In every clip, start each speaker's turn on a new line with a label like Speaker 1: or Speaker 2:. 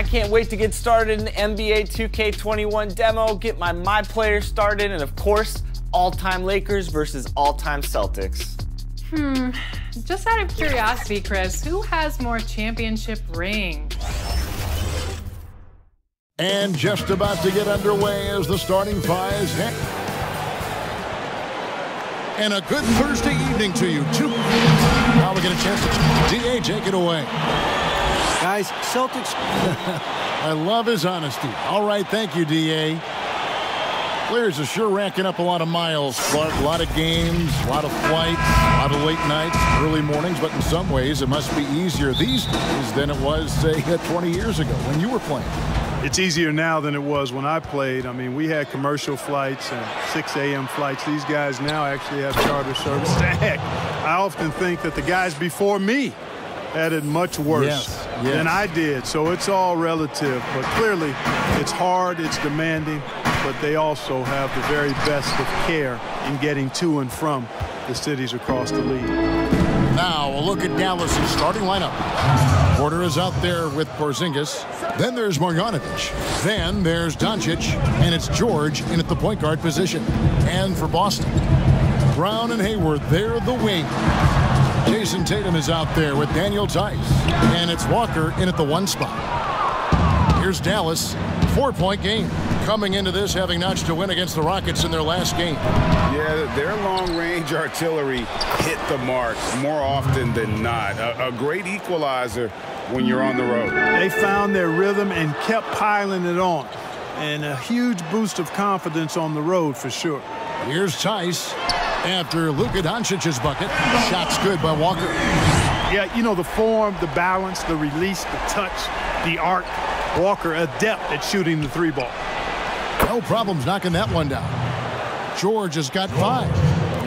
Speaker 1: can't wait to get started in the NBA 2K21 demo, get my player started, and of course, all-time Lakers versus all-time Celtics.
Speaker 2: Just out of curiosity, Chris, who has more championship rings?
Speaker 3: And just about to get underway as the starting five. And a good Thursday evening to you, too. Now we get a chance to DA take it away.
Speaker 4: Guys, Celtics.
Speaker 3: I love his honesty. All right, thank you, DA. Players are sure racking up a lot of miles, Clark. A lot of games, a lot of flights, a lot of late nights, early mornings, but in some ways it must be easier these days than it was, say, 20 years ago when you were playing.
Speaker 5: It's easier now than it was when I played. I mean, we had commercial flights and 6 a.m. flights. These guys now actually have charter service. Heck, I often think that the guys before me had it much worse than I did. So it's all relative. But clearly, it's hard, it's demanding, but they also have the very best of care in getting to and from the cities across the league.
Speaker 3: Now a look at Dallas' starting lineup. Porter is out there with Porzingis. Then there's Marjanovic. Then there's Doncic. And it's George in at the point guard position. And for Boston, Brown and Hayward, they're the wing. Jason Tatum is out there with Daniel Tice. And it's Walker in at the one spot. Here's Dallas, 4-point game. Coming into this having notched a win against the Rockets in their last game.
Speaker 6: Yeah, their long-range artillery hit the mark more often than not. A great equalizer when you're on the road.
Speaker 5: They found their rhythm and kept piling it on. And a huge boost of confidence on the road for sure.
Speaker 3: Here's Tice after Luka Doncic's bucket. Shot's good by Walker.
Speaker 5: Yeah, you know, the form, the balance, the release, the touch, the arc. Walker adept at shooting the three ball.
Speaker 3: No problems knocking that one down. George has got 5.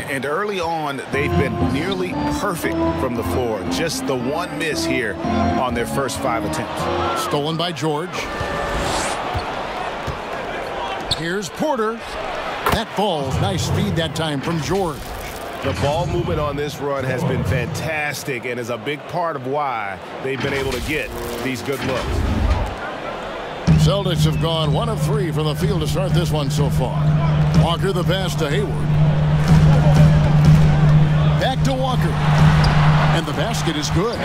Speaker 6: And early on, they've been nearly perfect from the floor. Just the one miss here on their first 5 attempts.
Speaker 3: Stolen by George. Here's Porter. That falls. Nice feed that time from George.
Speaker 6: The ball movement on this run has been fantastic and is a big part of why they've been able to get these good looks.
Speaker 3: Celtics have gone 1 of 3 from the field to start this one so far. Walker the pass to Hayward. Back to Walker. And the basket is good.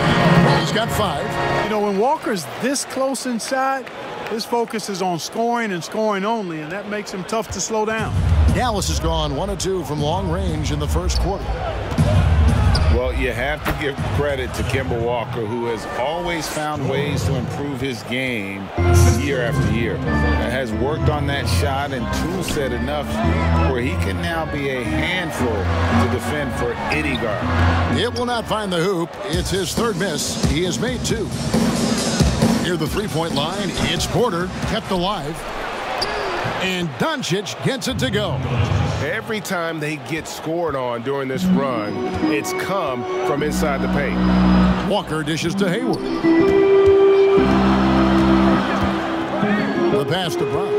Speaker 3: He's got 5.
Speaker 5: You know, when Walker's this close inside, his focus is on scoring and scoring only, and that makes him tough to slow down.
Speaker 3: Dallas has gone 1 of 2 from long range in the first quarter.
Speaker 6: Well, you have to give credit to Kemba Walker, who has always found ways to improve his game year after year. Has worked on that shot and tool set enough where he can now be a handful to defend for any guard.
Speaker 3: It will not find the hoop. It's his 3rd miss. He has made 2. Near the 3-point line, it's Porter, kept alive. And Doncic gets it to go.
Speaker 6: Every time they get scored on during this run, it's come from inside the paint.
Speaker 3: Walker dishes to Hayward. The pass to Brown.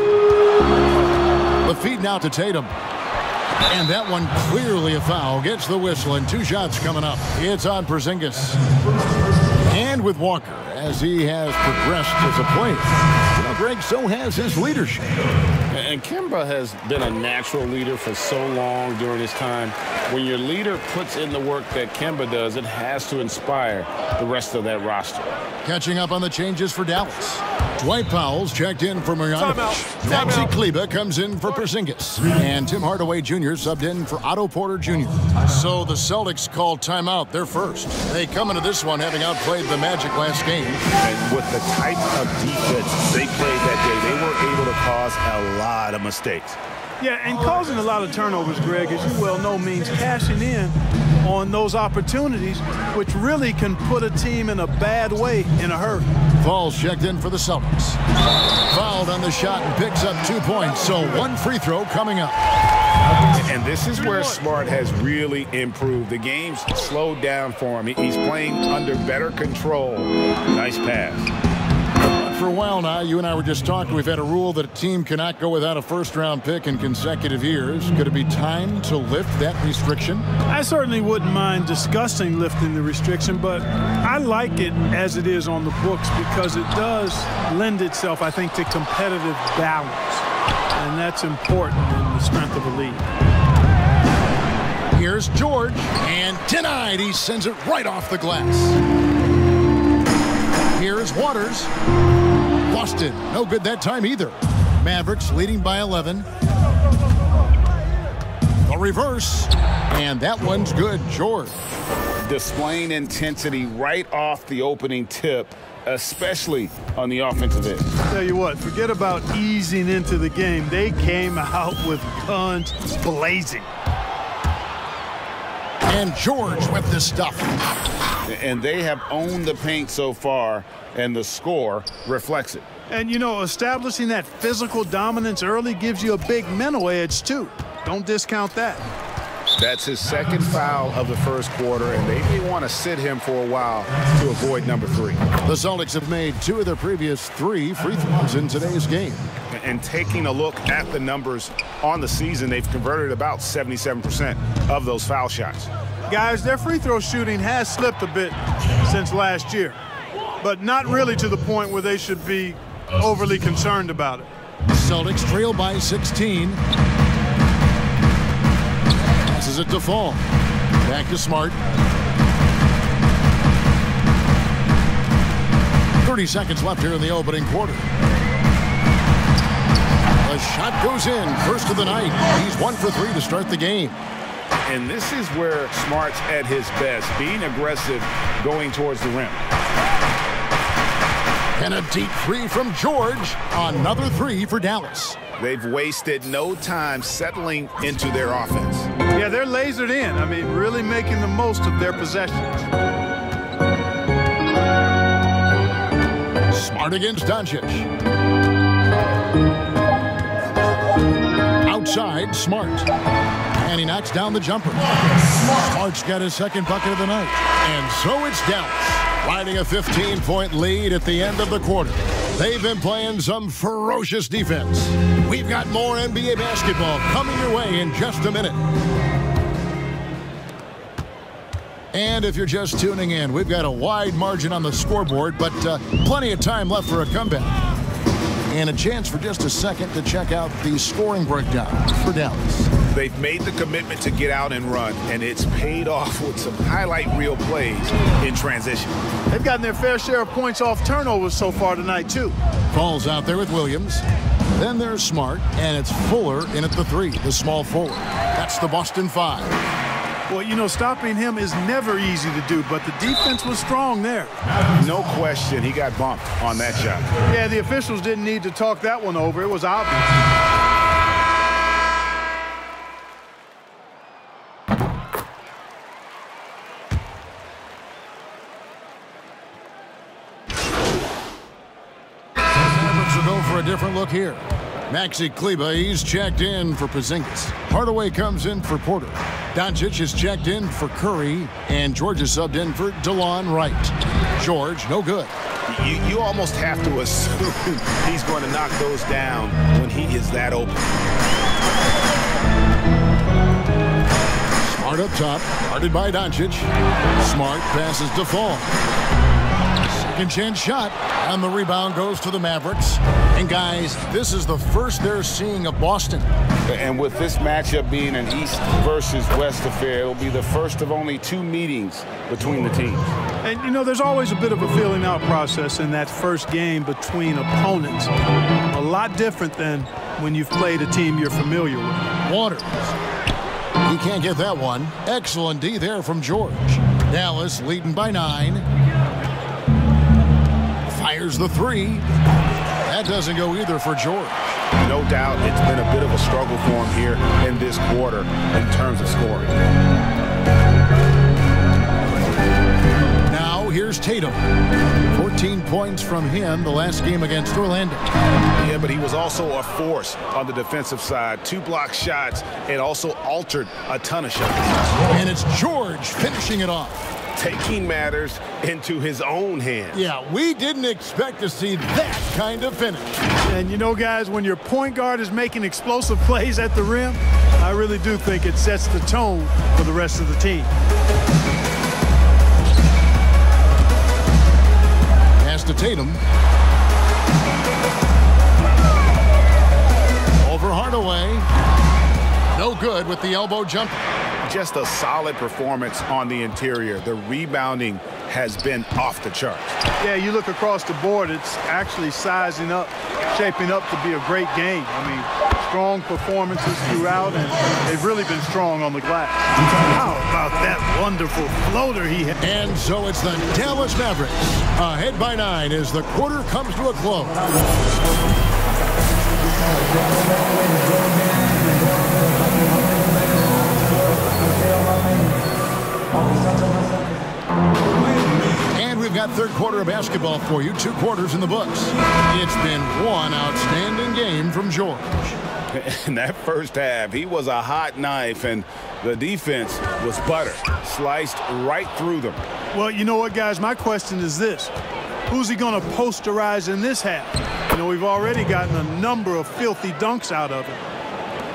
Speaker 3: The feed now to Tatum. And that one clearly a foul. Gets the whistle and 2 shots coming up. It's on Porzingis. And with Walker, as he has progressed as a player. Now, Greg, so has his leadership.
Speaker 7: And Kemba has been a natural leader for so long during his time. When your leader puts in the work that Kemba does, it has to inspire the rest of that roster.
Speaker 3: Catching up on the changes for Dallas. Dwight Powell's checked in for Marjanovic. Maxi Kleber comes in for Porzingis. And Tim Hardaway Jr. subbed in for Otto Porter Jr. So the Celtics called timeout. They're first. They come into this one having outplayed the Magic last game.
Speaker 6: And with the type of defense they played that day, they were able to cause a lot of mistakes.
Speaker 5: Yeah, and causing a lot of turnovers, Greg, as you well know, means cashing in on those opportunities, which really can put a team in a bad way in a hurry.
Speaker 3: Falls checked in for the Celtics. Fouled on the shot and picks up 2 points, so 1 free throw coming up.
Speaker 6: And this is where Smart has really improved. The game's slowed down for him. He's playing under better control. Nice pass.
Speaker 3: For a while now, you and I were just talking, we've had a rule that a team cannot go without a first-round pick in consecutive years. Could it be time to lift that restriction?
Speaker 5: I certainly wouldn't mind discussing lifting the restriction, but I like it as it is on the books because it does lend itself, I think, to competitive balance. And that's important in the strength of a league.
Speaker 3: Here's George, and denied. He sends it right off the glass. Here's Waters. Boston, no good that time either. Mavericks leading by 11. The reverse, and that one's good. George.
Speaker 6: Displaying intensity right off the opening tip, especially on the offensive end.
Speaker 5: Tell you what, forget about easing into the game. They came out with guns blazing.
Speaker 3: And George with the stuff.
Speaker 6: And they have owned the paint so far, and the score reflects it.
Speaker 5: And, you know, establishing that physical dominance early gives you a big mental edge, too. Don't discount that.
Speaker 6: That's his second foul of the first quarter, and they may want to sit him for a while to avoid number 3.
Speaker 3: The Celtics have made 2 of their previous 3 free throws in today's game.
Speaker 6: And taking a look at the numbers on the season, they've converted about 77% of those foul shots.
Speaker 5: Guys, their free throw shooting has slipped a bit since last year, but not really to the point where they should be overly concerned about it.
Speaker 3: Celtics trail by 16. Passes it to Fall. Back to Smart. 30 seconds left here in the opening quarter. The shot goes in. First of the night. He's 1 for 3 to start the game.
Speaker 6: And this is where Smart's at his best, being aggressive, going towards the rim.
Speaker 3: And a deep 3 from George. Another 3 for Dallas.
Speaker 6: They've wasted no time settling into their offense.
Speaker 5: Yeah, they're lasered in. I mean, really making the most of their possessions.
Speaker 3: Smart against Doncic. Outside, Smart. And he knocks down the jumper. Smart's got his second bucket of the night. And so it's Dallas, riding a 15-point lead at the end of the quarter. They've been playing some ferocious defense. We've got more NBA basketball coming your way in just a minute. And if you're just tuning in, we've got a wide margin on the scoreboard, but plenty of time left for a comeback. And a chance for just a second to check out the scoring breakdown for Dallas.
Speaker 6: They've made the commitment to get out and run, and it's paid off with some highlight reel plays in transition.
Speaker 5: They've gotten their fair share of points off turnovers so far tonight, too.
Speaker 3: Falls out there with Williams. Then there's Smart, and it's Fuller in at the 3, the small forward. That's the Boston 5.
Speaker 5: Well, you know, stopping him is never easy to do, but the defense was strong there.
Speaker 6: No question, he got bumped on that shot.
Speaker 5: Yeah, the officials didn't need to talk that one over. It was obvious.
Speaker 3: Mavericks will go for a different look here. Maxi Kleber, he's checked in for Porzingis. Hardaway comes in for Porter. Doncic is checked in for Curry, and George is subbed in for DeLon Wright. George, no good.
Speaker 6: You almost have to assume he's going to knock those down when he is that open.
Speaker 3: Smart up top, guarded by Doncic. Smart passes to Fall. Second chance shot, and the rebound goes to the Mavericks. And guys, this is the first they're seeing of Boston.
Speaker 6: And with this matchup being an East versus West affair, it'll be the first of only 2 meetings between the teams.
Speaker 5: And, you know, there's always a bit of a feeling out process in that first game between opponents. A lot different than when you've played a team you're familiar with.
Speaker 3: Waters. He can't get that one. Excellent D there from George. Dallas leading by 9. Fires the 3. That doesn't go either for George.
Speaker 6: No doubt it's been a bit of a struggle for him here in this quarter in terms of scoring.
Speaker 3: Now here's Tatum. 14 points from him the last game against Orlando.
Speaker 6: Yeah, but he was also a force on the defensive side. 2 block shots and also altered a ton of shots.
Speaker 3: And it's George finishing it off.
Speaker 7: taking matters into his own hands.
Speaker 3: Yeah, we didn't expect to see that kind of finish.
Speaker 5: And you know, guys, when your point guard is making explosive plays at the rim, I really do think it sets the tone for the rest of the team.
Speaker 3: Pass to Tatum. Over Hardaway. No good with the elbow jumper.
Speaker 6: Just a solid performance on the interior. The rebounding has been off the charts.
Speaker 5: Yeah, you look across the board, it's actually sizing up, shaping up to be a great game. I mean, strong performances throughout, and they've really been strong on the glass. How about that wonderful floater he had?
Speaker 3: And so it's the Dallas Mavericks ahead by 9 as the quarter comes to a close. And we've got third quarter of basketball for you. 2 quarters in the books. It's been one outstanding game from George.
Speaker 6: In that first half, he was a hot knife, and the defense was butter, sliced right through them.
Speaker 5: Well, you know what, guys? My question is this. Who's he going to posterize in this half? You know, we've already gotten a number of filthy dunks out of him.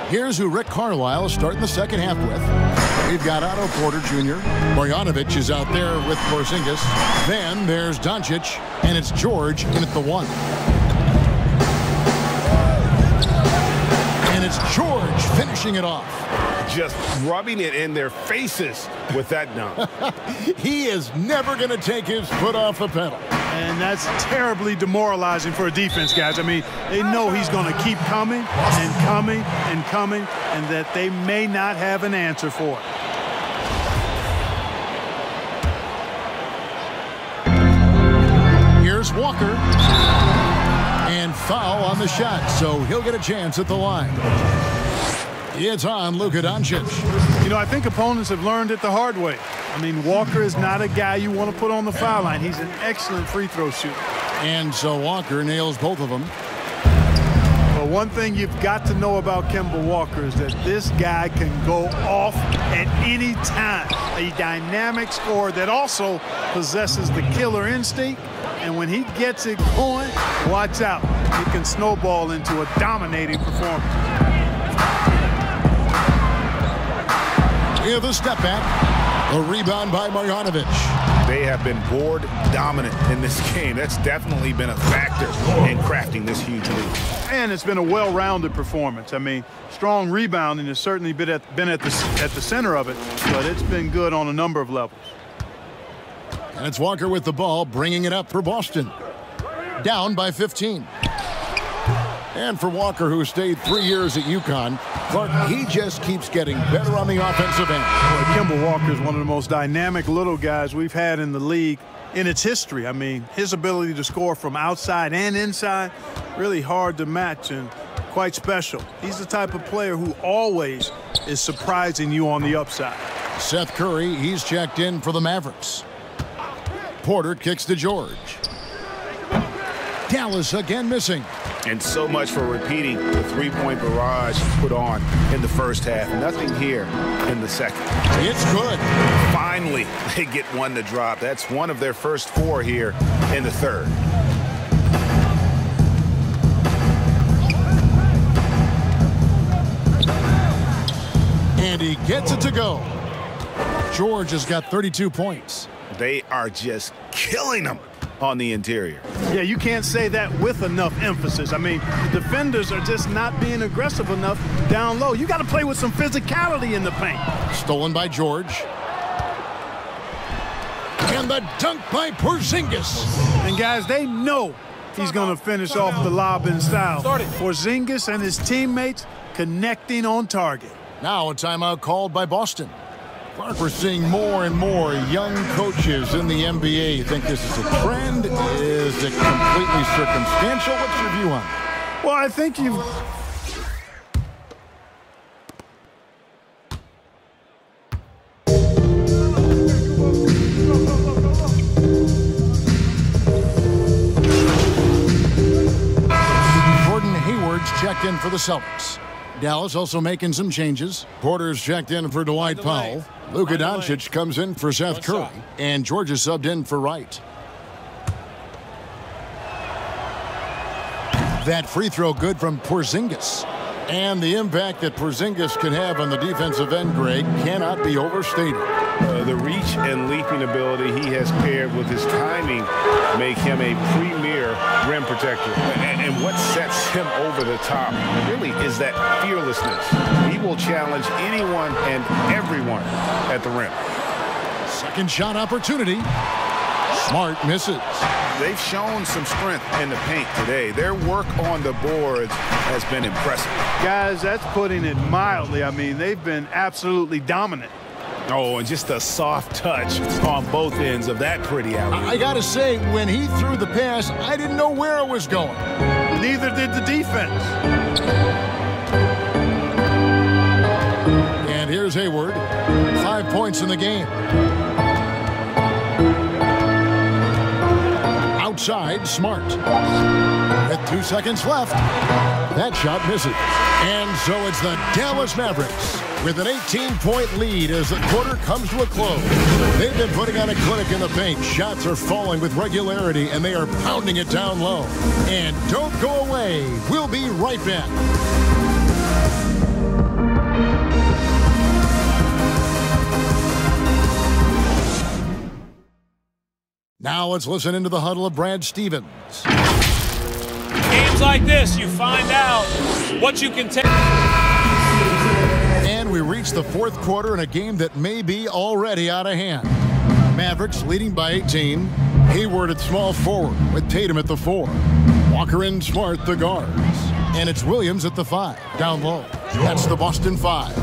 Speaker 3: Here's who Rick Carlisle is starting the second half with. We've got Otto Porter Jr. Marjanovic is out there with Porzingis. Then there's Doncic, and it's George in at the 1. And it's George finishing it off.
Speaker 6: Just rubbing it in their faces with that dunk.
Speaker 3: He is never going to take his foot off the pedal.
Speaker 5: And that's terribly demoralizing for a defense, guys. I mean, they know he's going to keep coming and coming and coming, and that they may not have an answer for it.
Speaker 3: Here's Walker. And foul on the shot, so he'll get a chance at the line. It's on Luka Doncic.
Speaker 5: You know, I think opponents have learned it the hard way. I mean, Walker is not a guy you want to put on the foul line. He's an excellent free throw shooter.
Speaker 3: And so Walker nails both of them.
Speaker 5: But one thing you've got to know about Kemba Walker is that this guy can go off at any time. A dynamic scorer that also possesses the killer instinct. And when he gets it going, watch out. It can snowball into a dominating performance.
Speaker 3: Here's the step back. A rebound by Marjanovic.
Speaker 6: They have been board dominant in this game. That's definitely been a factor in crafting this huge lead.
Speaker 5: And it's been a well-rounded performance. I mean, strong rebounding has certainly been at the center of it, but it's been good on a number of levels.
Speaker 3: And it's Walker with the ball, bringing it up for Boston. Down by 15. And for Walker, who stayed 3 years at UConn, Clark, he just keeps getting better on the offensive end.
Speaker 5: Well, Kemba Walker is one of the most dynamic little guys we've had in the league in its history. I mean, his ability to score from outside and inside, really hard to match and quite special. He's the type of player who always is surprising you on the upside.
Speaker 3: Seth Curry, he's checked in for the Mavericks. Porter kicks to George. Dallas again missing.
Speaker 6: And so much for repeating the three-point barrage put on in the first half. Nothing here in the second.
Speaker 3: It's good.
Speaker 6: Finally, they get one to drop. That's one of their first 4 here in the third.
Speaker 3: And he gets it to go. George has got 32 points.
Speaker 6: They are just killing them on the interior.
Speaker 5: Yeah, you can't say that with enough emphasis. I mean, the defenders are just not being aggressive enough down low. You got to play with some physicality in the paint.
Speaker 3: Stolen by George. And the dunk by Porzingis.
Speaker 5: And guys, they know he's going to finish off the lob in style. Porzingis and his teammates connecting on target.
Speaker 3: Now a timeout called by Boston. Clark, we're seeing more and more young coaches in the NBA. You think this is a trend? Is it completely circumstantial? What's your view on it?
Speaker 5: Well, I think you've...
Speaker 3: Gordon Hayward's checked in for the Celtics. Dallas also making some changes. Porter's checked in for Dwight Powell. Luka Doncic comes in for Seth Curry. And George is subbed in for Wright. That free throw good from Porzingis. And the impact that Porzingis can have on the defensive end, Greg, cannot be overstated.
Speaker 7: The reach and leaping ability he has paired with his timing make him a premier rim protector. And what sets him over the top really is that fearlessness. He will challenge anyone and everyone at the rim.
Speaker 3: Second shot opportunity. Smart misses.
Speaker 6: They've shown some strength in the paint today. Their work on the boards has been impressive.
Speaker 5: Guys, that's putting it mildly. I mean, they've been absolutely dominant.
Speaker 7: Oh, and just a soft touch on both ends of that pretty alley.
Speaker 3: I got to say, when he threw the pass, I didn't know where it was going.
Speaker 5: Neither did the defense.
Speaker 3: And here's Hayward. 5 points in the game. Outside, Smart. With 2 seconds left, that shot misses. And so it's the Dallas Mavericks with an 18-point lead as the quarter comes to a close. They've been putting on a clinic in the paint. Shots are falling with regularity, and they are pounding it down low. And don't go away. We'll be right back. Now let's listen into the huddle of Brad Stevens.
Speaker 8: Games like this, you find out what you can take.
Speaker 3: And we reach the fourth quarter in a game that may be already out of hand. Mavericks leading by 18. Hayward at small forward with Tatum at the 4. Walker and Smart the guards. And it's Williams at the 5, down low. That's the Boston 5.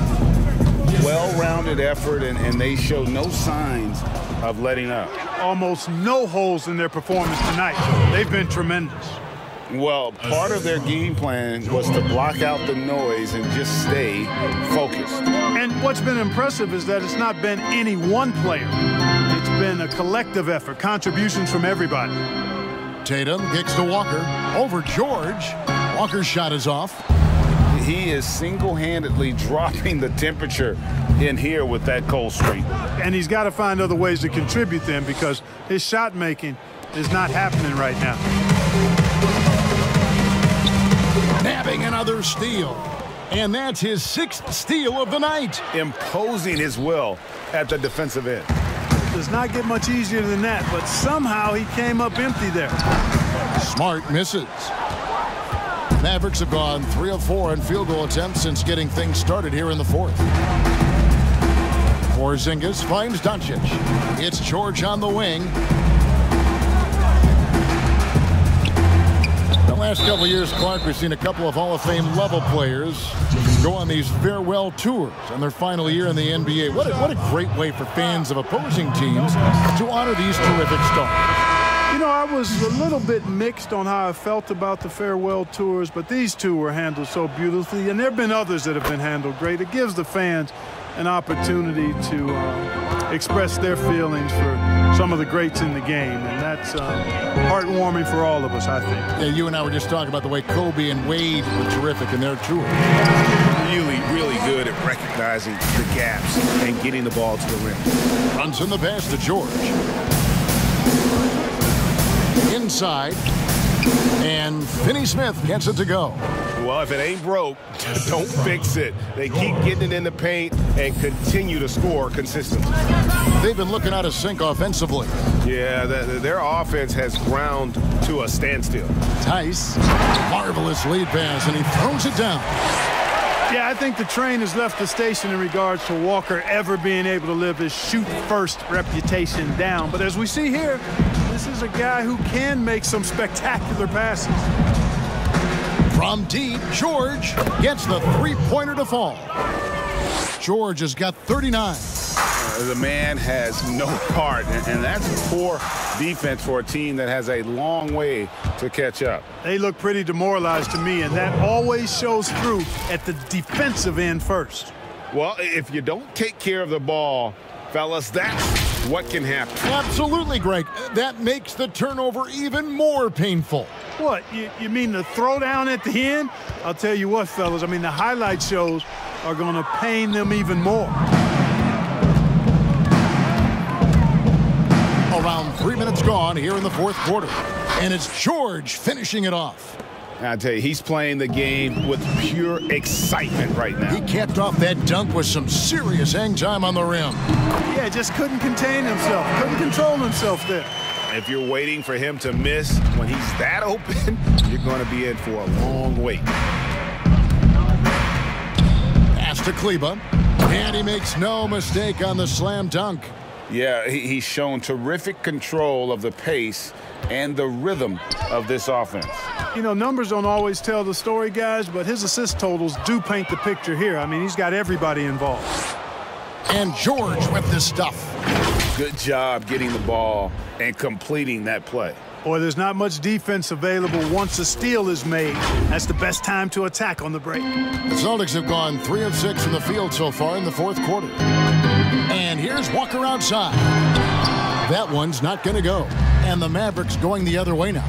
Speaker 6: Well-rounded effort, and they show no signs of letting up.
Speaker 5: Almost no holes in their performance tonight. They've been tremendous.
Speaker 6: Well, part of their game plan was to block out the noise and just stay focused.
Speaker 5: And what's been impressive is that it's not been any one player. It's been a collective effort, contributions from everybody.
Speaker 3: Tatum kicks to Walker. Over George. Walker's shot is off.
Speaker 6: He is single-handedly dropping the temperature in here with that cold streak.
Speaker 5: And he's got to find other ways to contribute them because his shot making is not happening right now.
Speaker 3: Nabbing another steal. And that's his 6th steal of the night.
Speaker 6: Imposing his will at the defensive end.
Speaker 5: Does not get much easier than that, but somehow he came up empty there.
Speaker 3: Smart misses. Mavericks have gone 3 of 4 on field goal attempts since getting things started here in the fourth. Porzingis finds Doncic. It's George on the wing. The last couple of years, Clark, we've seen a couple of Hall of Fame level players go on these farewell tours in their final year in the NBA. What a great way for fans of opposing teams to honor these terrific stars.
Speaker 5: You know, I was a little bit mixed on how I felt about the farewell tours, but these two were handled so beautifully, and there have been others that have been handled great. It gives the fans an opportunity to express their feelings for some of the greats in the game, and that's heartwarming for all of us, I think.
Speaker 3: Yeah, you and I were just talking about the way Kobe and Wade were terrific in their tour.
Speaker 7: Really good at recognizing the gaps and getting the ball to the rim.
Speaker 3: Runs in the pass to George. Inside, and Finney Smith gets it to go.
Speaker 7: Well, if it ain't broke, don't fix it. They keep getting it in the paint and continue to score consistently.
Speaker 3: They've been looking out of sync offensively.
Speaker 7: Yeah, their offense has ground to a standstill.
Speaker 3: Tice, marvelous lead pass, and he throws it down.
Speaker 5: Yeah, I think the train has left the station in regards to Walker ever being able to live his shoot-first reputation down. But as we see here, this is a guy who can make some spectacular passes.
Speaker 3: From deep, George gets the three-pointer to fall. George has got 39.
Speaker 6: The man has no heart, and that's poor defense for a team that has a long way to catch up.
Speaker 5: They look pretty demoralized to me, and that always shows through at the defensive end first.
Speaker 6: Well, if you don't take care of the ball, fellas, that's what can happen.
Speaker 3: Absolutely, Greg. That makes the turnover even more painful.
Speaker 5: What, you mean the throwdown at the end? I'll tell you what, fellas, I mean, the highlight shows are going to pain them even more.
Speaker 3: Around 3 minutes gone here in the fourth quarter. And it's George finishing it off.
Speaker 7: I tell you, he's playing the game with pure excitement right now.
Speaker 3: He capped off that dunk with some serious hang time on the rim.
Speaker 5: Yeah, just couldn't contain himself, couldn't control himself there.
Speaker 7: If you're waiting for him to miss when he's that open, you're going to be in for a long wait.
Speaker 3: Pass to Kleber, and he makes no mistake on the slam dunk.
Speaker 7: Yeah, he's shown terrific control of the pace and the rhythm of this offense.
Speaker 5: You know, numbers don't always tell the story, guys, but his assist totals do paint the picture here. I mean, he's got everybody involved.
Speaker 3: And George with this stuff.
Speaker 7: Good job getting the ball and completing that play.
Speaker 5: Boy, there's not much defense available once a steal is made. That's the best time to attack on the break.
Speaker 3: The Celtics have gone 3 of 6 from the field so far in the fourth quarter. And here's Walker outside. That one's not going to go. And the Mavericks going the other way now.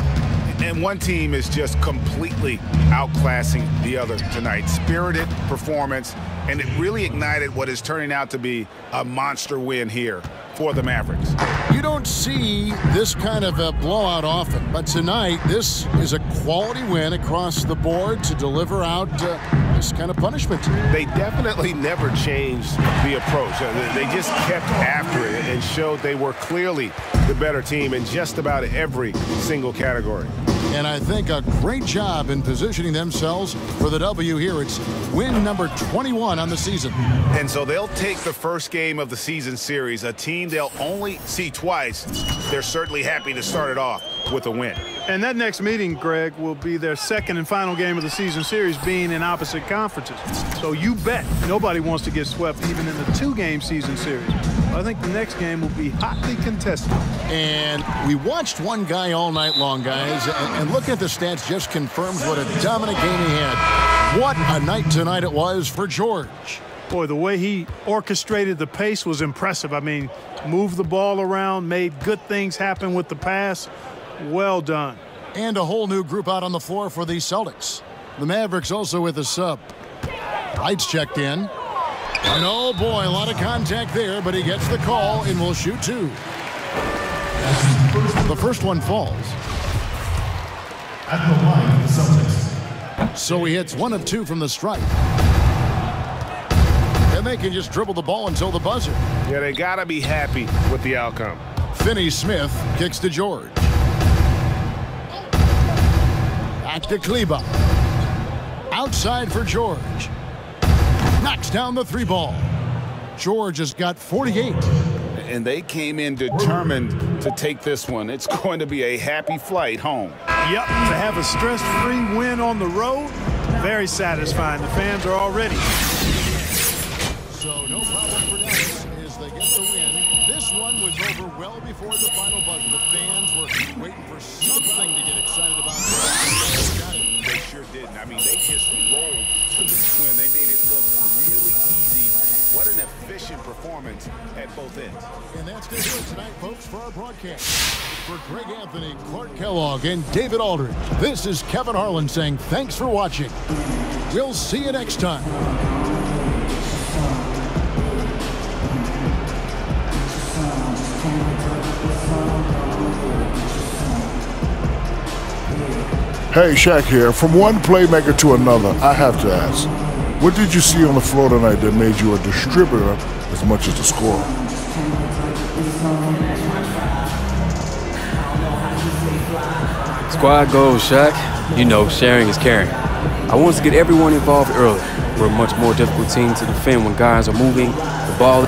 Speaker 7: And one team is just completely outclassing the other tonight. Spirited performance, and it really ignited what is turning out to be a monster win here for the Mavericks.
Speaker 3: You don't see this kind of a blowout often, but tonight this is a quality win across the board to deliver out this kind of punishment.
Speaker 7: They definitely never changed the approach. They just kept after it and showed they were clearly the better team in just about every single category.
Speaker 3: And I think a great job in positioning themselves for the W here. It's win number 21 on the season.
Speaker 7: And so they'll take the first game of the season series, a team they'll only see twice. They're certainly happy to start it off with a win.
Speaker 5: And that next meeting, Greg, will be their second and final game of the season series, being in opposite conferences. So you bet nobody wants to get swept even in the 2-game season series. I think the next game will be hotly contested.
Speaker 3: And we watched one guy all night long, guys, and looking at the stats just confirms what a dominant game he had. What a night tonight it was for George.
Speaker 5: Boy, the way he orchestrated the pace was impressive. I mean, moved the ball around, made good things happen with the pass. Well done.
Speaker 3: And a whole new group out on the floor for the Celtics. The Mavericks also with a sub. Wright's checked in. And oh boy, a lot of contact there, but he gets the call and will shoot 2. The first one falls. At the line, the Celtics. So he hits 1 of 2 from the stripe. And they can just dribble the ball until the buzzer.
Speaker 7: Yeah, they got to be happy with the outcome.
Speaker 3: Finney-Smith kicks to George. Back to Kleber. Outside for George. Knocks down the 3 ball. George has got 48.
Speaker 7: And they came in determined to take this one. It's going to be a happy flight home.
Speaker 5: Yep, to have a stress-free win on the road, very satisfying. The fans are all ready.
Speaker 3: So no problem for Dallas as they get the win. This one was over well before the final buzzer. The fans were waiting for something to get excited about.
Speaker 7: They sure didn't. I mean, they just rolled to this win. They made it look really easy. What an efficient performance at both ends.
Speaker 3: And that's going to do it tonight, folks, for our broadcast. For Greg Anthony, Clark Kellogg, and David Aldridge, this is Kevin Harlan saying thanks for watching. We'll see you next time.
Speaker 9: Hey, Shaq here. From one playmaker to another, I have to ask, what did you see on the floor tonight that made you a distributor as much as a scorer?
Speaker 10: Squad goals, Shaq. You know, sharing is caring. I want to get everyone involved early. We're a much more difficult team to defend when guys are moving the ball.